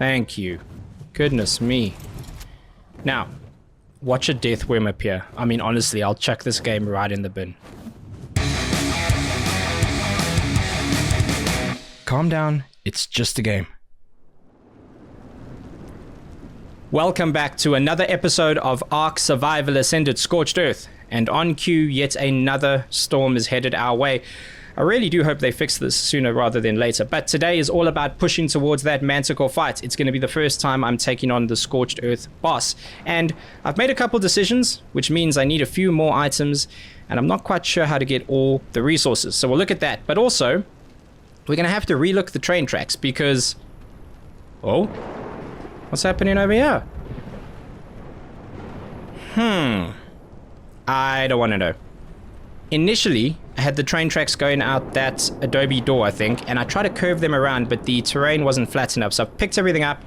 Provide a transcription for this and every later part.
Thank you. Goodness me. Now, watch a death worm appear. I mean, honestly, I'll chuck this game right in the bin. Calm down. It's just a game. Welcome back to another episode of Ark Survival Ascended Scorched Earth. And on cue, yet another storm is headed our way. I really do hope they fix this sooner rather than later. But today is all about pushing towards that manticore fight. It's going to be the first time I'm taking on the Scorched Earth boss. And I've made a couple decisions, which means I need a few more items. And I'm not quite sure how to get all the resources. So we'll look at that. But also, we're going to have to relook the train tracks because... Oh? What's happening over here? I don't want to know. Initially, I had the train tracks going out that adobe door, I think, and I tried to curve them around, but the terrain wasn't flat enough, so I picked everything up.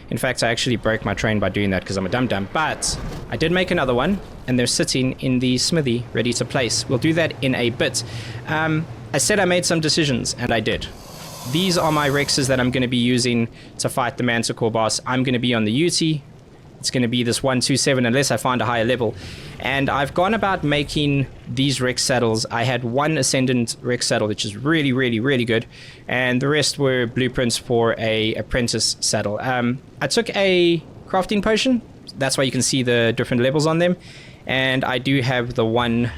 In fact, I actually broke my train by doing that because I'm a dum-dum, but I did make another one, and they're sitting in the smithy, ready to place. We'll do that in a bit. I said I made some decisions, and I did. These are my Rexes that I'm going to be using to fight the Manticore boss. I'm going to be on the UT. It's going to be this 127 unless I find a higher level. And I've gone about making these Rex saddles. I had one Ascendant Rex saddle, which is really, really, really good. And the rest were blueprints for a Apprentice saddle. I took a crafting potion. That's why you can see the different levels on them. And I do have the one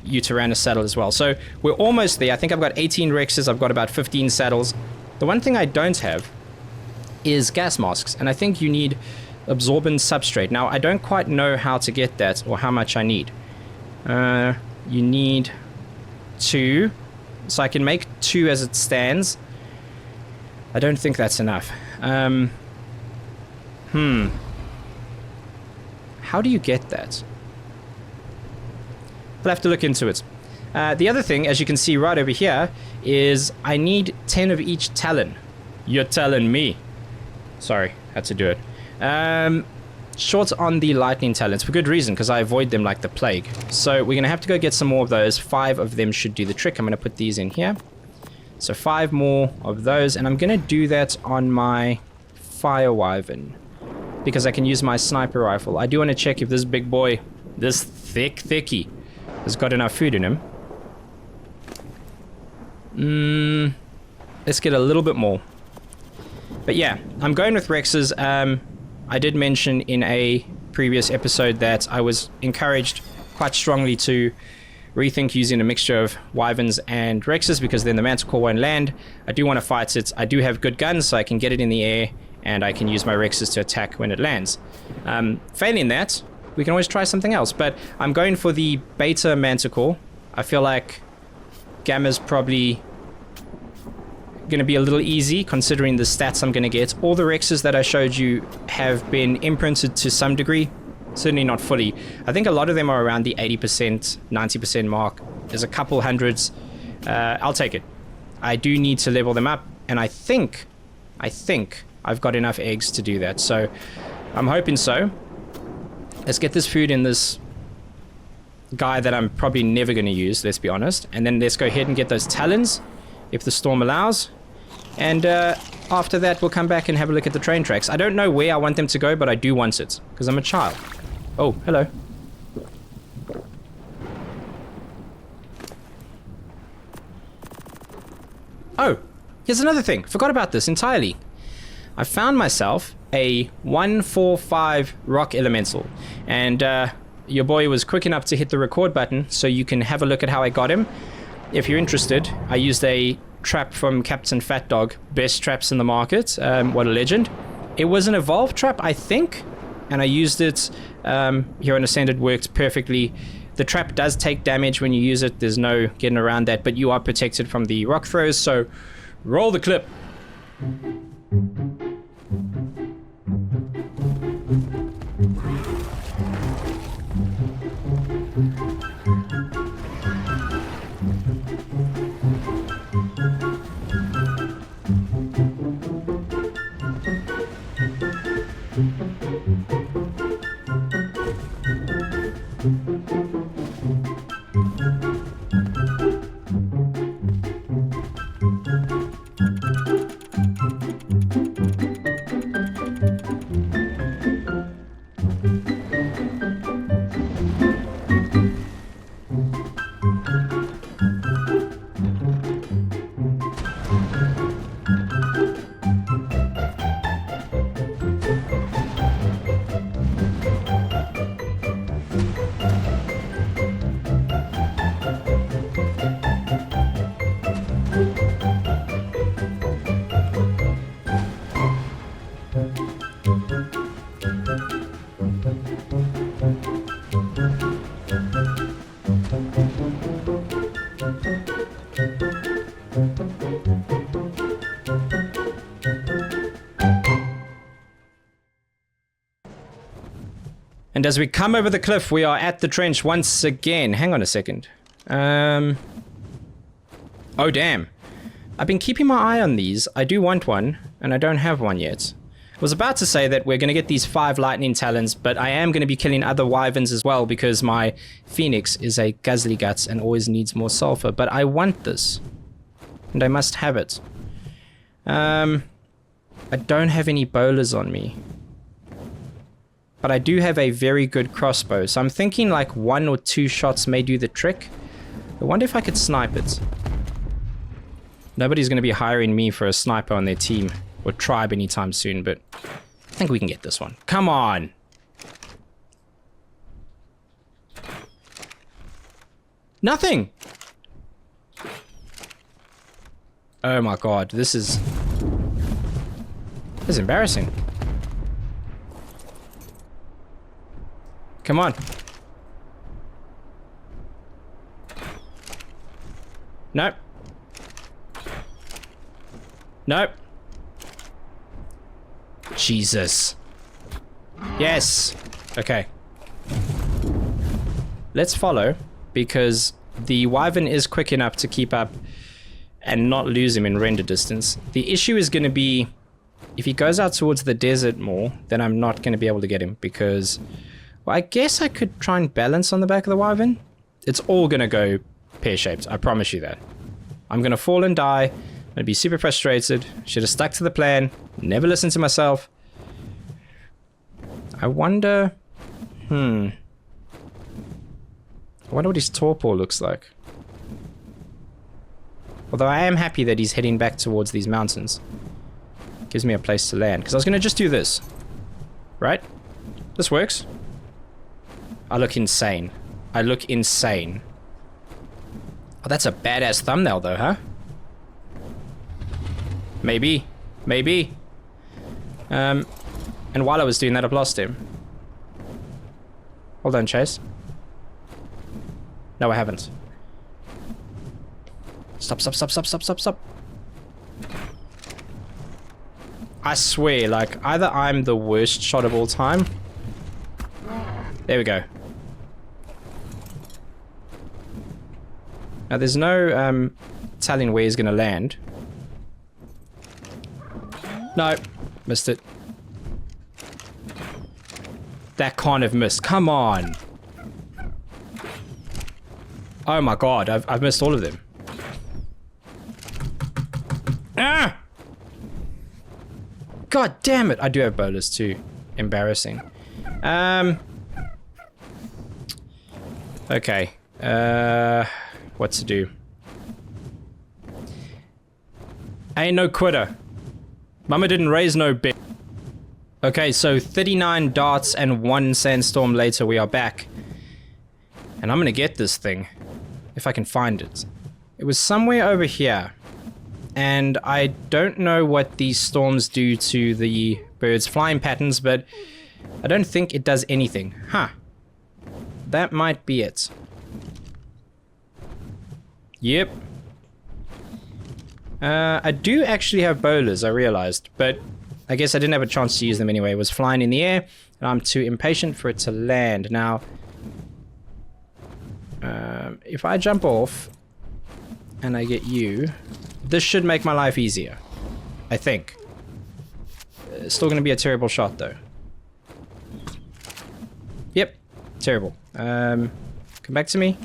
Uteranus saddle as well. So we're almost there. I think I've got 18 Rexes. I've got about 15 saddles. The one thing I don't have is gas masks. And I think you need absorbent substrate. Now, I don't quite know how to get that or how much I need. You need 2. So I can make 2 as it stands. I don't think that's enough. How do you get that? We'll have to look into it. The other thing, as you can see right over here, is I need 10 of each talon. You're telling me. Sorry, had to do it. Short on the lightning talons for good reason, because I avoid them like the plague. So we're going to have to go get some more of those. 5 of them should do the trick. I'm going to put these in here. So 5 more of those, and I'm going to do that on my fire wyvern, because I can use my sniper rifle. I do want to check if this big boy, this thickie, has got enough food in him. Let's get a little bit more. But yeah, I'm going with Rexes. I did mention in a previous episode that I was encouraged quite strongly to rethink using a mixture of wyverns and Rexes, because then the Manticore won't land. I do want to fight it. I do have good guns, so I can get it in the air, and I can use my Rexes to attack when it lands. Failing that, we can always try something else, but I'm going for the beta Manticore. I feel like Gamma's probably going to be a little easy considering the stats I'm going to get. All the Rexes that I showed you have been imprinted to some degree, certainly not fully. I think a lot of them are around the 80%, 90% mark. There's a couple hundreds. I'll take it. I do need to level them up, and I think I've got enough eggs to do that, so I'm hoping so. Let's get this food in this guy that I'm probably never going to use, let's be honest. And then let's go ahead and get those talons, if the storm allows. And after that, we'll come back and have a look at the train tracks. I don't know where I want them to go, but I do want it, because I'm a child. Oh, hello. Oh, here's another thing. Forgot about this entirely. I found myself a 145 rock elemental, and your boy was quick enough to hit the record button, so you can have a look at how I got him. If you're interested, I used a trap from Captain Fat Dog, best traps in the market. What a legend. It was an evolved trap, I think, and I used it here on Ascended. Worked perfectly. The trap does take damage when you use it. There's no getting around that, but you are protected from the rock throws, so roll the clip. And as we come over the cliff, we are at the trench once again. Hang on a second. Oh, damn. I've been keeping my eye on these. I do want one, and I don't have one yet. I was about to say that we're going to get these 5 lightning talons, but I am going to be killing other wyverns as well because my phoenix is a guzzly guts and always needs more sulfur. But I want this, and I must have it. I don't have any bowlers on me, but I do have a very good crossbow. So I'm thinking like 1 or 2 shots may do the trick. I wonder if I could snipe it. Nobody's going to be hiring me for a sniper on their team or tribe anytime soon, but I think we can get this one. Come on! Nothing! Oh my god, this is embarrassing. Come on. Nope. Nope. Jesus. Yes. Okay. Let's follow, because the wyvern is quick enough to keep up and not lose him in render distance. The issue is going to be, if he goes out towards the desert more, then I'm not going to be able to get him, because, well, I guess I could try and balance on the back of the wyvern. It's all going to go pear-shaped, I promise you that. I'm going to fall and die. I'm going to be super frustrated. Should have stuck to the plan. Never listened to myself. I wonder... I wonder what his torpor looks like. Although I am happy that he's heading back towards these mountains. Gives me a place to land. Because I was going to just do this. Right? This works. I look insane. I look insane. Oh, that's a badass thumbnail though, huh? Maybe. Maybe. And while I was doing that, I've lost him. Hold on, Chase. No, I haven't. Stop, stop, stop, stop, stop, stop, stop. I swear, like, either I'm the worst shot of all time. There we go. Now, there's no telling where he's going to land. No, missed it. That kind of missed. Come on. Oh my god, I've missed all of them. Ah! God damn it. I do have bowlers too. Embarrassing. Okay. What to do? I ain't no quitter. Mama didn't raise no bitch. Okay, so 39 darts and 1 sandstorm later, we are back. And I'm gonna get this thing. If I can find it. It was somewhere over here. And I don't know what these storms do to the birds' flying patterns, but I don't think it does anything. Huh. That might be it. Yep. I do actually have bowlers, I realized, but I guess I didn't have a chance to use them anyway. It was flying in the air, and I'm too impatient for it to land. Now, if I jump off and I get you, this should make my life easier, I think. It's still going to be a terrible shot, though. Yep, terrible. Come back to me.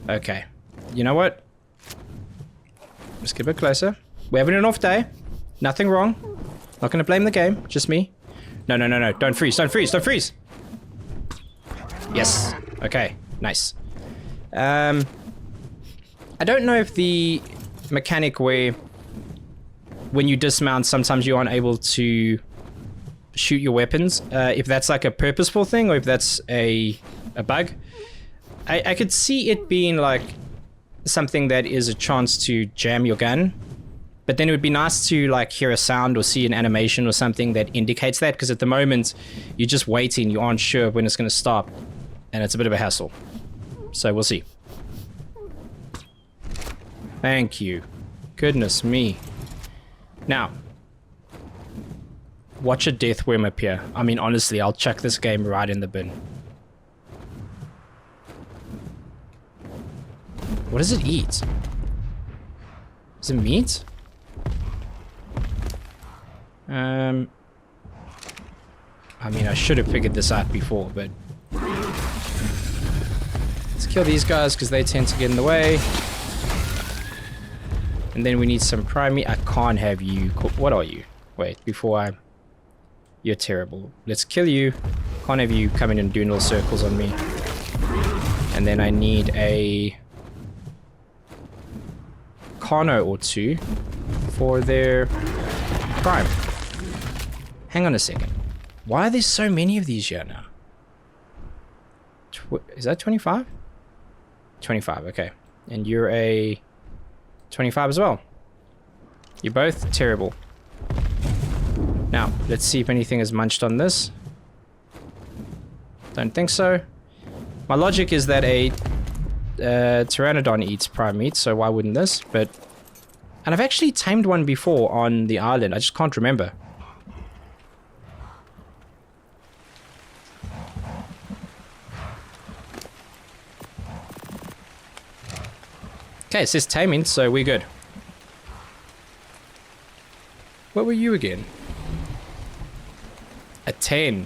Okay. You know what? Let's get a bit closer. We're having an off day. Nothing wrong. Not going to blame the game. Just me. No, no, no, no. Don't freeze. Don't freeze. Don't freeze. Yes. Okay. Nice. I don't know if the mechanic where when you dismount, sometimes you aren't able to shoot your weapons. If that's like a purposeful thing or if that's a bug. I could see it being like something that is a chance to jam your gun, but then it would be nice to like hear a sound or see an animation or something that indicates that, because at the moment you're just waiting, you aren't sure when it's going to stop, and it's a bit of a hassle. So we'll see. Thank you. Goodness me. Now, Watch a death worm appear. I mean, honestly, I'll chuck this game right in the bin. What does it eat? Is it meat? I mean, I should have figured this out before, but... Let's kill these guys because they tend to get in the way. And then we need some prime meat. I can't have you... What are you? Wait, before I... You're terrible. Let's kill you. Can't have you coming and doing little circles on me. And then I need a... Carno or two for their prime. Hang on a second. Why are there so many of these here now? Is that 25? 25, okay. And you're a 25 as well. You're both terrible. Now, let's see if anything is munched on this. Don't think so. My logic is that a pteranodon eats prime meat, so why wouldn't this? But... And I've actually tamed one before on the island. I just can't remember. Okay, it says taming, so we're good. What were you again? A 10.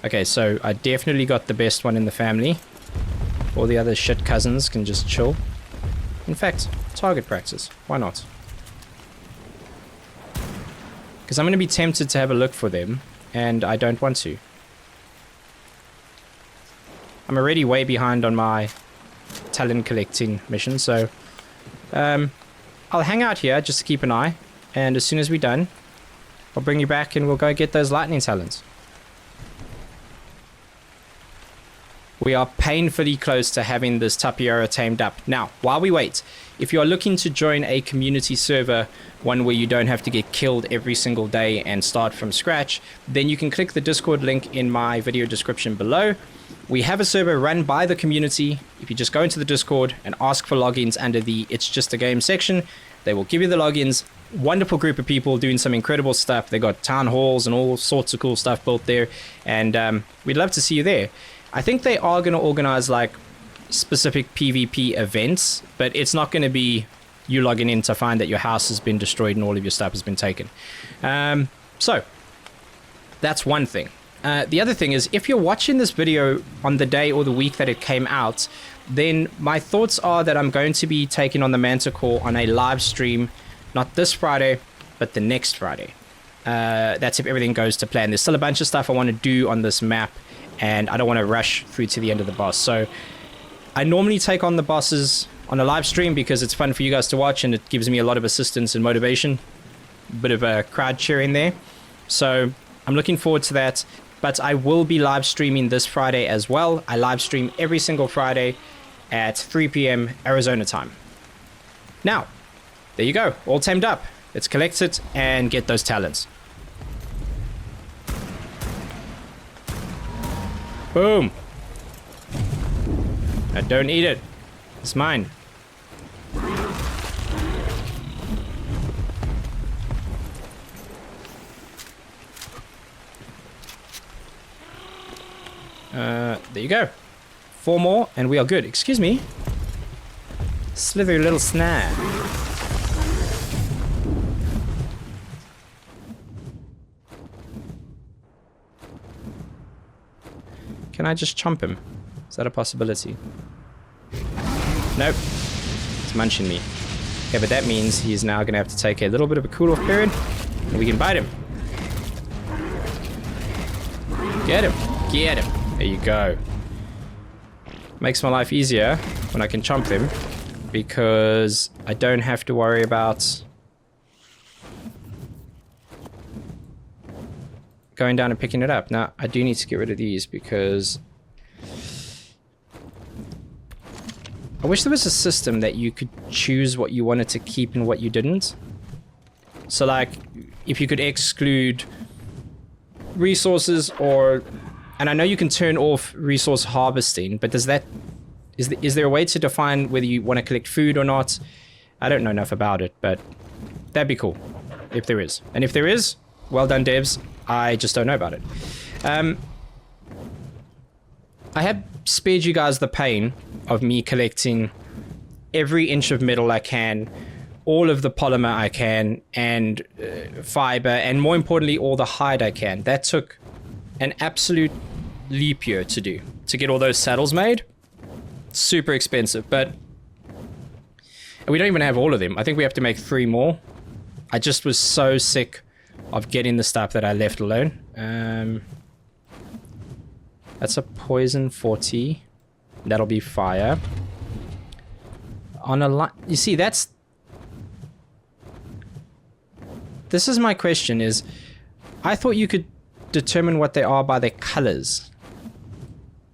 Okay, so I definitely got the best one in the family. All the other shit cousins can just chill. In fact, target practice. Why not? Because I'm going to be tempted to have a look for them, and I don't want to. I'm already way behind on my talon collecting mission, so... I'll hang out here just to keep an eye, and as soon as we're done, I'll bring you back and we'll go get those lightning talons. We are painfully close to having this Tapiora tamed up. Now, while we wait, if you are looking to join a community server, one where you don't have to get killed every single day and start from scratch, then you can click the Discord link in my video description below. We have a server run by the community. If you just go into the Discord and ask for logins under the It's Just a Game section, they will give you the logins. Wonderful group of people doing some incredible stuff. They got town halls and all sorts of cool stuff built there, and we'd love to see you there. I think they are going to organize like specific PvP events, but it's not going to be you logging in to find that your house has been destroyed and all of your stuff has been taken. So that's one thing. The other thing is, if you're watching this video on the day or the week that it came out, then my thoughts are that I'm going to be taking on the Manticore on a live stream, not this Friday, but the next Friday. That's if everything goes to plan. There's still a bunch of stuff I want to do on this map, and I don't want to rush through to the end of the boss. So I normally take on the bosses on a live stream because it's fun for you guys to watch, and it gives me a lot of assistance and motivation. A bit of a crowd cheering there. So I'm looking forward to that. But I will be live streaming this Friday as well. I live stream every single Friday at 3 p.m. Arizona time. Now, there you go. All tamed up. Let's collect it and get those talents. Boom. Now don't eat it. It's mine. There you go. 4 more and we are good. Excuse me. Slithery little snare. Can I just chomp him? Is that a possibility? Nope. It's munching me. Okay, but that means he is now going to have to take a little bit of a cool-off period, and we can bite him. Get him. Get him. There you go. Makes my life easier when I can chomp them, because I don't have to worry about going down and picking it up. Now, I do need to get rid of these because I wish there was a system that you could choose what you wanted to keep and what you didn't. So like, if you could exclude resources, or, and I know you can turn off resource harvesting, but does that, is there a way to define whether you want to collect food or not? I don't know enough about it, but that'd be cool if there is. And if there is, Well done, devs. I just don't know about it. I have spared you guys the pain of me collecting every inch of metal I can, all of the polymer I can, and fiber, and more importantly, all the hide I can. That took an absolute leap year to do, to get all those saddles made. Super expensive, but we don't even have all of them. I think we have to make 3 more. I just was so sick of getting the stuff that I left alone. That's a poison 40. That'll be fire. On a line, you see, that's... This is my question, is I thought you could determine what they are by their colors.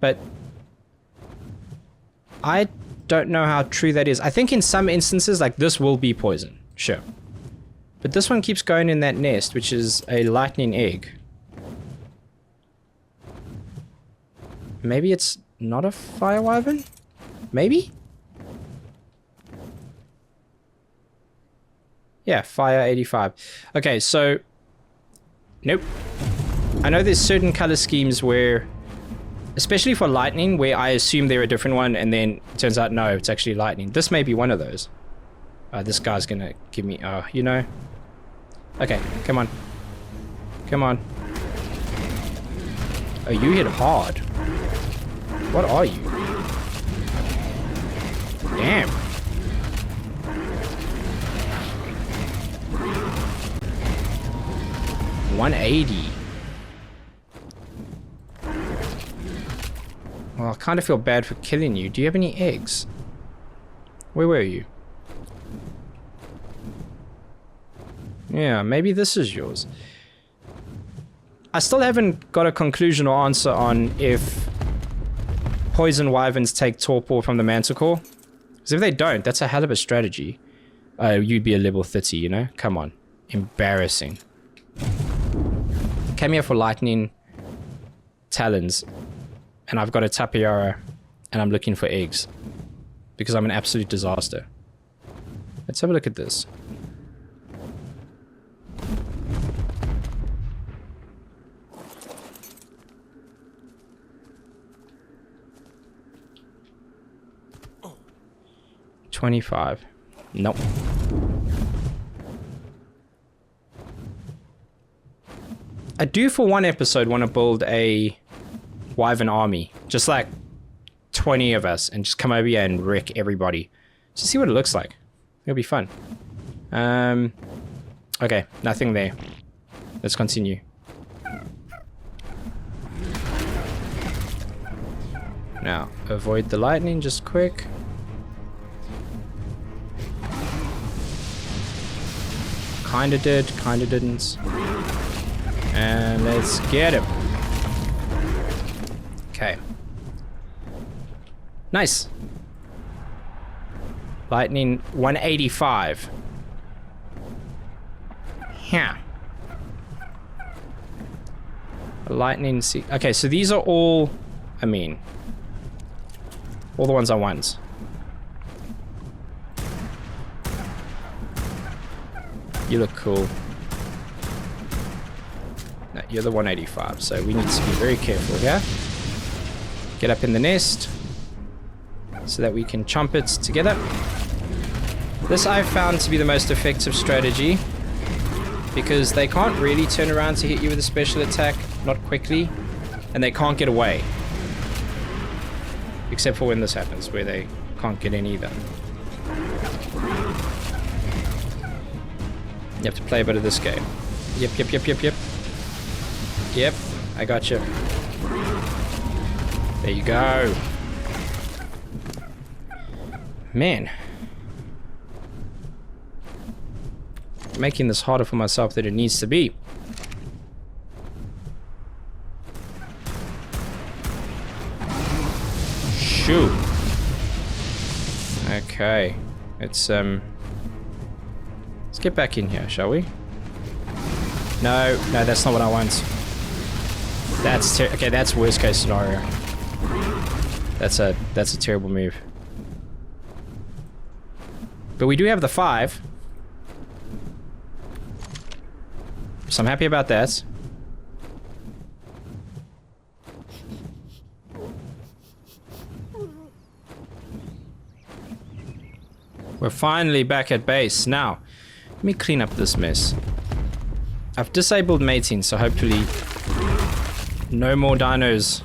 But I don't know how true that is. I think in some instances, like this will be poison, sure. But this one keeps going in that nest, which is a lightning egg. Maybe it's not a fire wyvern? Maybe? Yeah, fire 85. Okay, so... Nope. I know there's certain color schemes where... Especially for lightning, where I assume they're a different one, and then it turns out, no, it's actually lightning. This may be one of those. This guy's gonna give me... Oh, you know... Okay, come on. Come on. Oh, you hit hard. What are you? Damn. $180. Well, I kind of feel bad for killing you. Do you have any eggs? Where were you? Yeah, maybe this is yours. I still haven't got a conclusion or answer on if poison wyverns take torpor from the manticore. Because if they don't, that's a hell of a strategy. You'd be a level 30, you know? Come on. Embarrassing. Came here for lightning talons. And I've got a tapiara. And I'm looking for eggs. Because I'm an absolute disaster. Let's have a look at this. $25. Nope. I do for one episode want to build a wyvern army. Just like 20 of us and just come over here and wreck everybody. Just see what it looks like. It'll be fun. Okay, nothing there. Let's continue. Now, avoid the lightning just quick. Kinda did, kinda didn't. And let's get him. Okay. Nice. Lightning 185. Yeah. Lightning C. Okay, so these are all, I mean, all the ones I want. You look cool. No, you're the 185, so we need to be very careful here. Get up in the nest so that we can chomp it together. This I've found to be the most effective strategy because they can't really turn around to hit you with a special attack, not quickly, and they can't get away. Except for when this happens, where they can't get in either. You have to play a bit of this game. Yep, yep, yep, yep, yep. Yep, I got you. There you go. Man. Making this harder for myself than it needs to be. Shoot. Okay. Let's get back in here, shall we? No, that's not what I want. That's okay, that's worst case scenario. That's a terrible move. But we do have the 5. So I'm happy about that. We're finally back at base. Now, let me clean up this mess. I've disabled mating, so hopefully no more dinos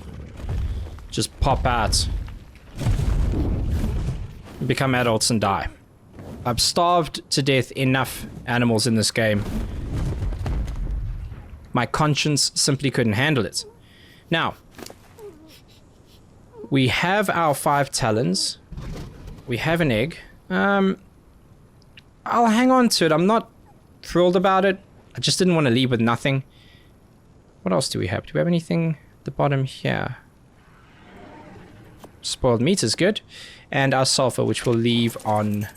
just pop out, become adults and die. I've starved to death enough animals in this game. My conscience simply couldn't handle it. Now, we have our 5 talons. We have an egg. I'll hang on to it. I'm not thrilled about it. I just didn't want to leave with nothing. What else do we have? Do we have anything at the bottom here? Spoiled meat is good. And our sulfur, which we'll leave on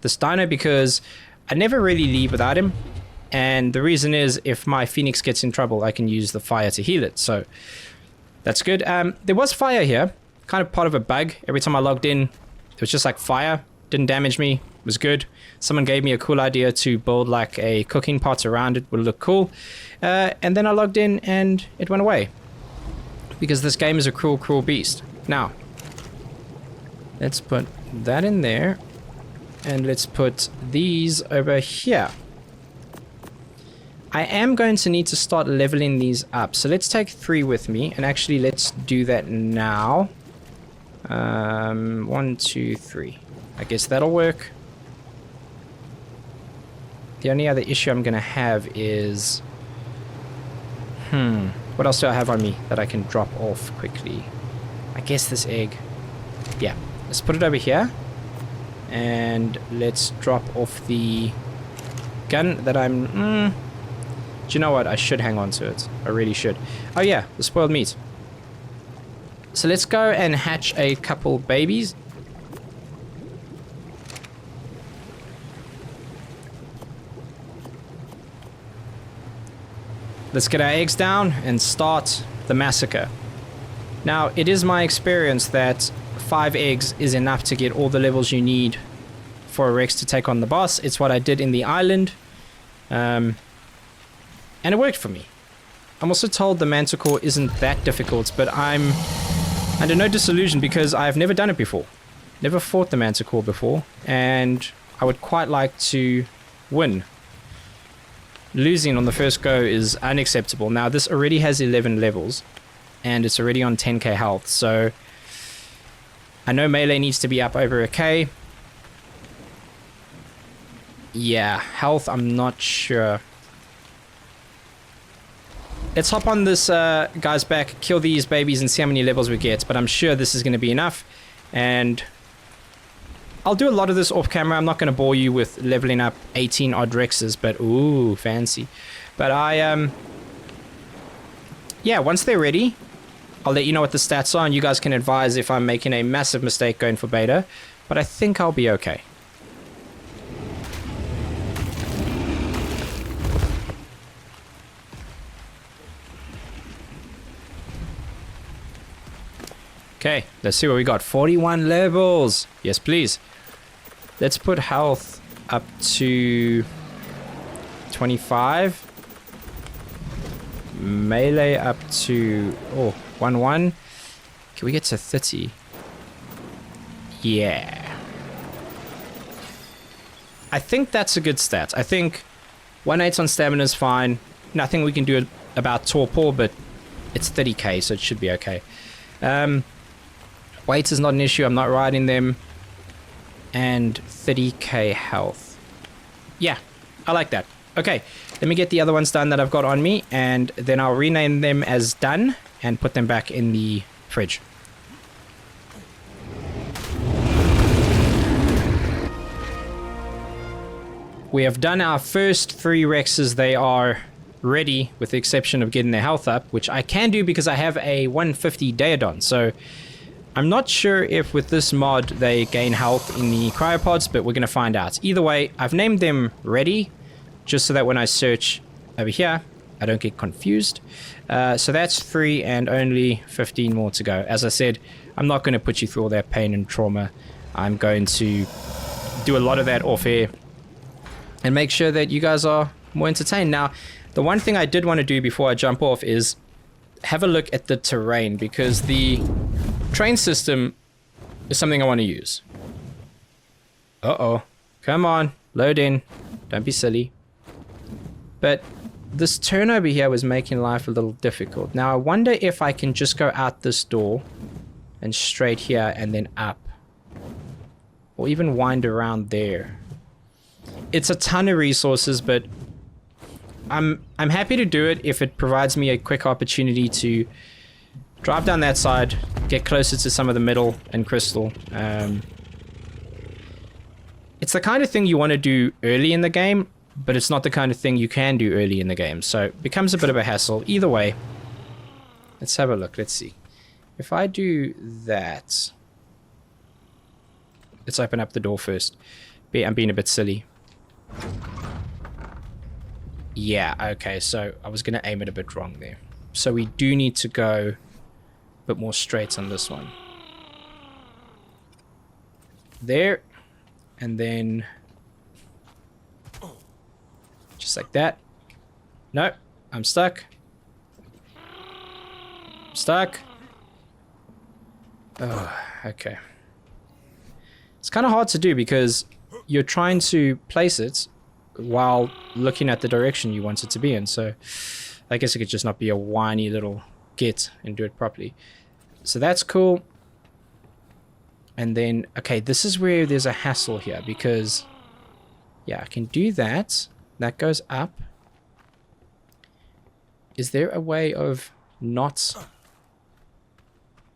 this dino because I never really leave without him. And the reason is if my Phoenix gets in trouble, I can use the fire to heal it. So that's good. There was fire here. Kind of part of a bug. Every time I logged in, it was just like fire. Didn't damage me. It was good. Someone gave me a cool idea to build like a cooking pot around it. Would look cool. And then I logged in and it went away. Because this game is a cruel, cruel beast. Now, let's put that in there. And let's put these over here. I am going to need to start leveling these up. So let's take 3 with me. And actually, let's do that now. 1, 2, 3. I guess that'll work. The only other issue I'm going to have is... what else do I have on me that I can drop off quickly? I guess this egg. Yeah. Let's put it over here. And let's drop off the gun that I'm... do you know what? I should hang on to it. I really should. Oh yeah, the spoiled meat. So let's go and hatch a couple babies. Let's get our eggs down and start the massacre. Now, it is my experience that 5 eggs is enough to get all the levels you need for a Rex to take on the boss. It's what I did in the island. And it worked for me. I'm also told the Manticore isn't that difficult, but I'm under no disillusion because I've never done it before. Never fought the Manticore before, and I would quite like to win. Losing on the first go is unacceptable. Now, this already has 11 levels, and it's already on 10k health, so I know melee needs to be up over a k. Yeah, health, I'm not sure. Let's hop on this guy's back, kill these babies, and see how many levels we get. But I'm sure this is going to be enough. And I'll do a lot of this off camera. I'm not going to bore you with leveling up 18 odd Rexes, but ooh, fancy. But yeah, once they're ready, I'll let you know what the stats are, and you guys can advise if I'm making a massive mistake going for beta. But I think I'll be okay. Okay, let's see what we got. 41 levels. Yes, please. Let's put health up to 25. Melee up to 1. Can we get to 30? Yeah. I think that's a good stat. I think 1/8 on stamina is fine. Nothing we can do about torpor, but it's 30k, so it should be okay. Weight is not an issue. I'm not riding them. And 30k health. Yeah, I like that. Okay, let me get the other ones done that I've got on me, and then I'll rename them as done and put them back in the fridge. We have done our first 3 Rexes. They are ready, with the exception of getting their health up, which I can do because I have a 150 Daedon. So I'm not sure if with this mod they gain health in the cryopods, but we're going to find out. Either way, I've named them ready, just so that when I search over here, I don't get confused. So that's 3 and only 15 more to go. As I said, I'm not going to put you through all that pain and trauma. I'm going to do a lot of that off air and make sure that you guys are more entertained. Now, the one thing I did want to do before I jump off is have a look at the terrain, because the train system is something I want to use. Uh-oh. Come on. Load in. Don't be silly. But this turn over here was making life a little difficult. Now, I wonder if I can just go out this door and straight here and then up. Or even wind around there. It's a ton of resources, but I'm happy to do it if it provides me a quick opportunity to drive down that side, get closer to some of the metal and crystal. It's the kind of thing you want to do early in the game, but it's not the kind of thing you can do early in the game, so it becomes a bit of a hassle. Either way, let's have a look. Let's see. If I do that... Let's open up the door first. I'm being a bit silly. Yeah, okay, so I was going to aim it a bit wrong there. So we do need to go a bit more straight on this one. There. And then... just like that. Nope, I'm stuck. I'm stuck. Oh, okay. It's kind of hard to do because you're trying to place it while looking at the direction you want it to be in. So I guess it could just not be a whiny little git and do it properly. So that's cool. And then, okay, this is where there's a hassle here because, yeah, I can do that. That goes up. Is there a way of not...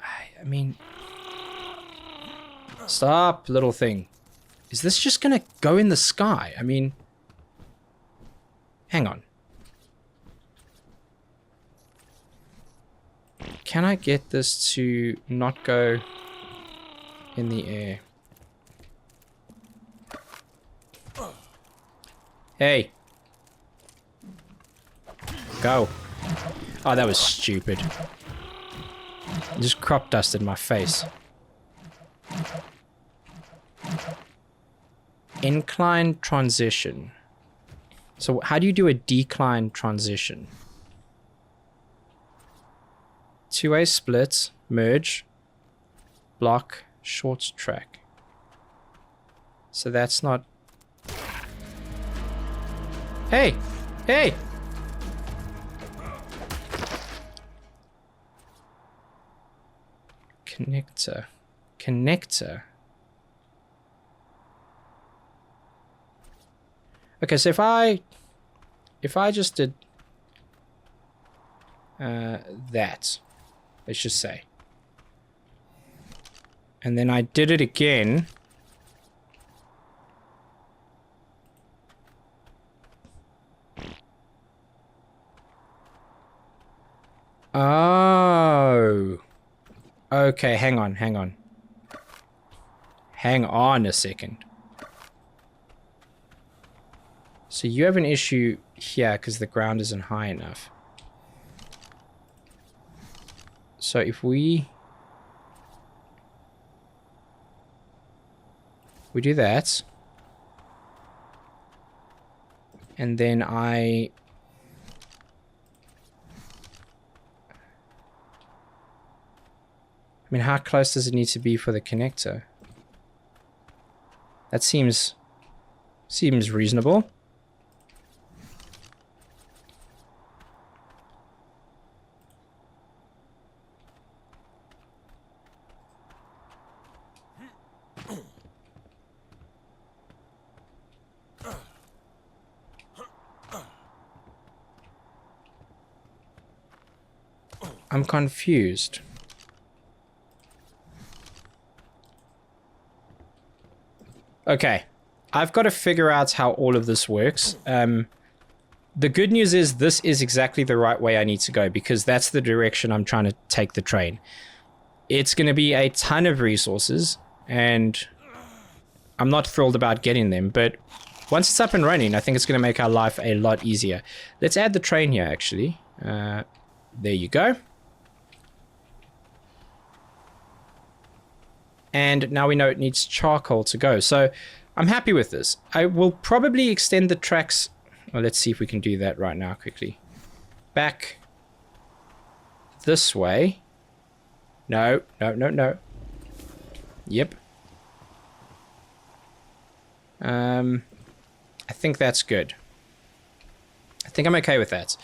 I mean... Stop, little thing. Is this just gonna go in the sky? I mean... Hang on. Can I get this to not go in the air? Hey. Go. Oh, that was stupid. It just crop dusted my face. Incline transition. So how do you do a decline transition? Two-way split, merge, block, short track. So that's not... Hey! Hey! Connector. Connector. Okay, so if I just did that, let's just say, and then I did it again, oh, okay, hang on a second. So you have an issue here because the ground isn't high enough. So if we do that, and then I mean, how close does it need to be for the connector? That seems reasonable. I'm confused. Okay, I've got to figure out how all of this works. The good news is this is exactly the right way I need to go because that's the direction I'm trying to take the train. It's going to be a ton of resources and I'm not thrilled about getting them, but once it's up and running, I think it's going to make our life a lot easier. Let's add the train here, actually. There you go. And now we know it needs charcoal to go. So I'm happy with this. I will probably extend the tracks Well, let's see if we can do that right now quickly. Back this way. No, no, no, no. Yep. I think that's good. I think I'm okay with that.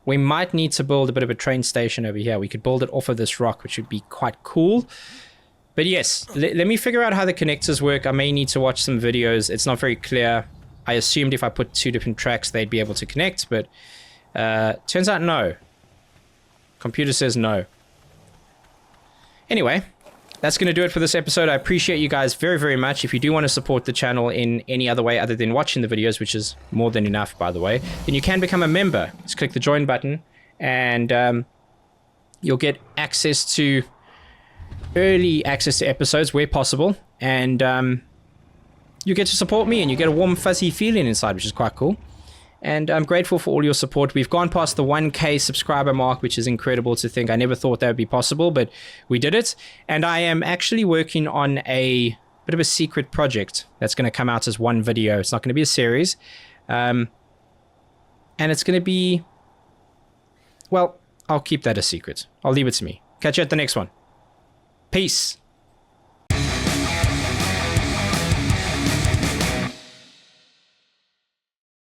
We might need to build a bit of a train station over here. We could build it off of this rock, which would be quite cool. But yes, let me figure out how the connectors work. I may need to watch some videos. It's not very clear. I assumed if I put 2 different tracks, they'd be able to connect, but turns out no. Computer says no. Anyway, that's going to do it for this episode. I appreciate you guys very, very much. If you do want to support the channel in any other way other than watching the videos, which is more than enough, by the way, then you can become a member. Just click the join button, and you'll get access to early access to episodes where possible, and you get to support me, and you get a warm, fuzzy feeling inside, which is quite cool. And I'm grateful for all your support. We've gone past the 1K subscriber mark, which is incredible to think. I never thought that would be possible, but we did it. And I am actually working on a bit of a secret project that's going to come out as one video. It's not going to be a series. And it's going to be... Well, I'll keep that a secret. I'll leave it to me. Catch you at the next one. Peace.